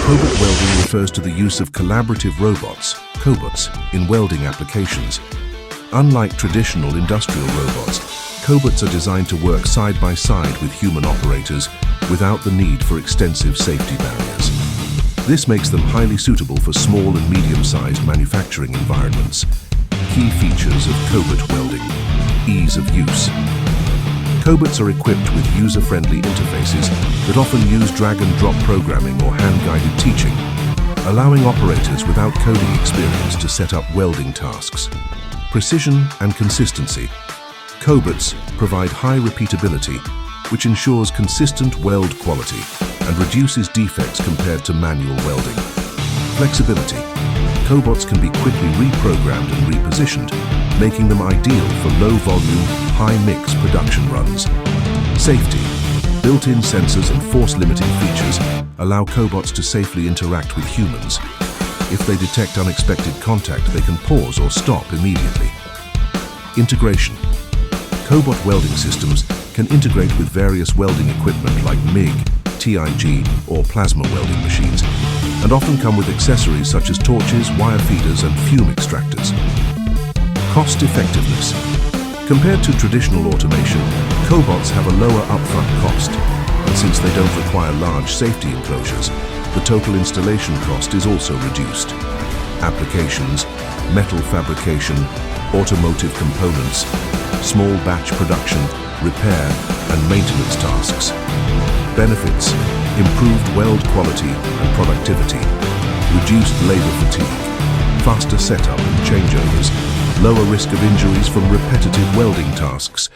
Cobot welding refers to the use of collaborative robots, cobots, in welding applications. Unlike traditional industrial robots, cobots are designed to work side by side with human operators without the need for extensive safety barriers. This makes them highly suitable for small and medium-sized manufacturing environments. Key features of cobot welding: ease of use. Cobots are equipped with user-friendly interfaces that often use drag-and-drop programming or hand-guided teaching, allowing operators without coding experience to set up welding tasks. Precision and consistency. Cobots provide high repeatability, which ensures consistent weld quality and reduces defects compared to manual welding. Flexibility. Cobots can be quickly reprogrammed and repositioned, making them ideal for low-volume, high-mix production runs. Safety. Built-in sensors and force-limiting features allow cobots to safely interact with humans. If they detect unexpected contact, they can pause or stop immediately. Integration. Cobot welding systems can integrate with various welding equipment like MIG, TIG, or plasma welding machines, and often come with accessories such as torches, wire feeders, and fume extractors. Cost effectiveness. Compared to traditional automation, cobots have a lower upfront cost, and since they don't require large safety enclosures, the total installation cost is also reduced. Applications: metal fabrication, automotive components, small batch production, repair, and maintenance tasks. Benefits: improved weld quality and productivity, reduced labor fatigue, faster setup and changeovers, lower risk of injuries from repetitive welding tasks,